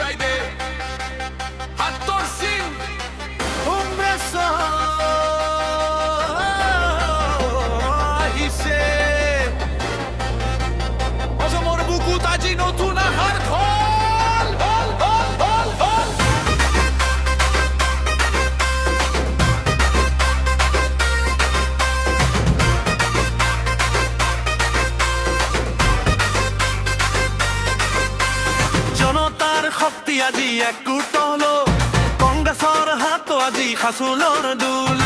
উড়াই দে হাত তোর সিং হিসে অসমর বুকুত আজি নতুন আহার ঢল ঢল ঢল ঢল ঢল জনতার শক্তি আজি একগোট হলো কংগ্ৰেছৰ হাত আজি খাচুলৰ দুল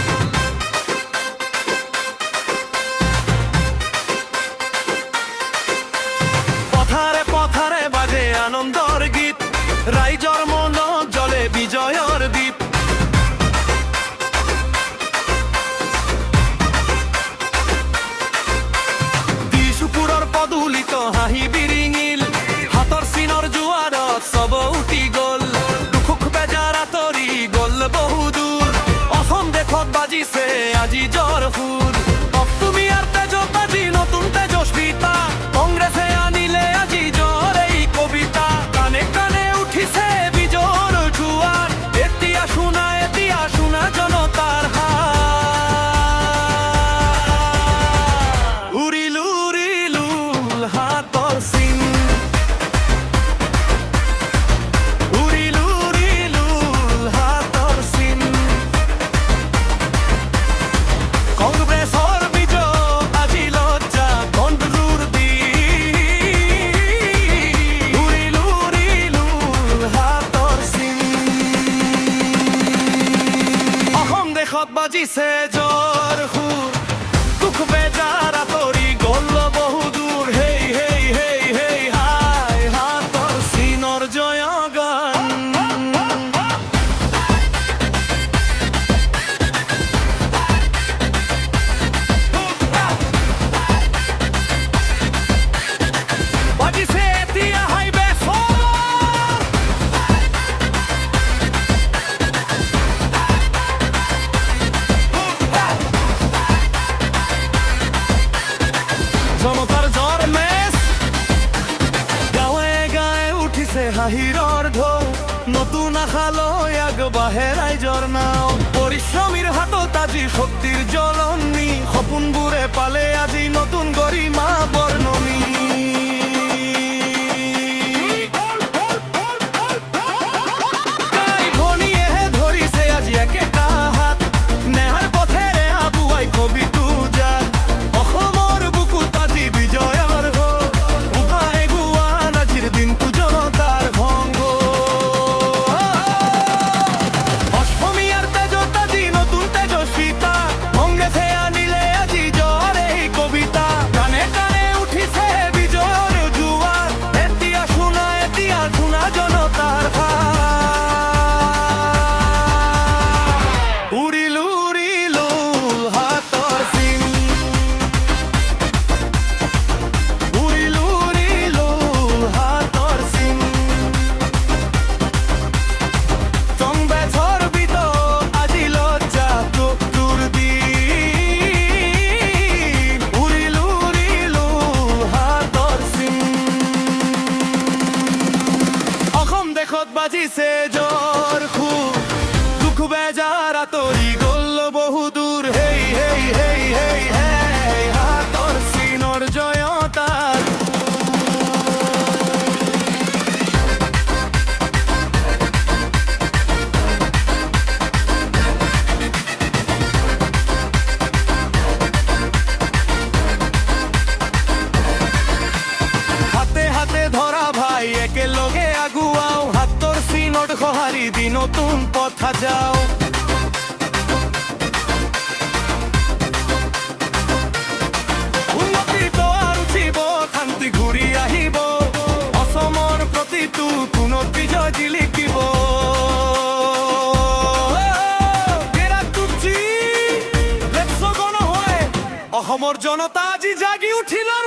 পথাৰে পথাৰে বাজে আনন্দৰ গীত ৰাইজৰ মনত জ্বলে বিজয়ৰ দীপ দিছপুৰৰ পদূলিত হাঁহি বিৰিঙিল হাতৰ চিনৰ জোৱাৰত চব উঠি গ'ল দুখুক বেজাৰ আঁতৰি গ'ল বহুদূৰ অসম দেশত বাজিছে আজি জ্বৰ সুৰ অসমীয়াৰ তেজত আজি নতুন তেজস্বিতা কংগ্ৰেছে আনিলে আজি জ্বৰ এই কবিতা কানে কানে উঠিছে বিজয়ৰ জোৱাৰ এতিয়া শুনা জনতাৰ হাত উৰিলো উৰিলো হাতৰ চিন বাজিছে জ্বৰ সুৰ দুখ বেজাৰ আঁতৰি গ'ল বহুদূৰ হেই হেই হেই হেই হাই হাতৰ চিনৰ জয়গান বাজিছে এতিয়া হাইবে জনতাৰ জ্বৰ মেচ গাঁৱে গাঁৱে উঠিছে হাঁহিৰৰ ঢৌ নতুন আশালৈ আগবাঢ়ে ৰাইজৰ নাও পৰিশ্ৰমীৰ হাতত আজি শক্তিৰ জ্বলনি সপোনবোৰে পালে আজি নতুন গৰিমা বৰ্ণনি ভনীয়েহে ধৰিছে আজি একেটা হাত নেহাৰ পথেৰে আগুৱাই কবিটো যাত অসমৰ বুকুত আজি বিজয়ৰ উপায় গুৱান আজিৰ দিনটো জনতাৰ ভংগ অসমীয়াৰ তেজত আজি নতুন তেজস্বিতা কংগ্ৰেছে আনিলে আজি জ্বৰ এই কবিতা কানে কানে উঠিছে বিজয়ৰ জোৱাৰ এতিয়া শুনা জনতাৰ উৰিলো উৰিলো হাতৰ চিন উৰিলো উৰিলো হাতৰ চিন কংগ্ৰেছৰ ভিতৰত আজি লজ্জা তোৰ দিন উৰিলো উৰিলো হাতৰ চিন অসম দেশত বাজিছে জ্বৰ সুৰ দুখ বেজাৰ আঁতৰি গ'ল বহুদূৰ হেই হেই হেই হেই হেই হাতৰ চিনৰ জয়তাৰ হাতে হাতে ধৰা ভাই একেলগে আগুৱাও হাতৰ চিনত সঁহাৰি দি নতুন পথ যাও উন্নতিৰ দুৱাৰ উঠিব শান্তি ঘূৰি আহিব অসমৰ প্ৰতিটো কোণত বিজয় জিলিকিব অসমৰ জনতা আজি জাগি উঠিলৰ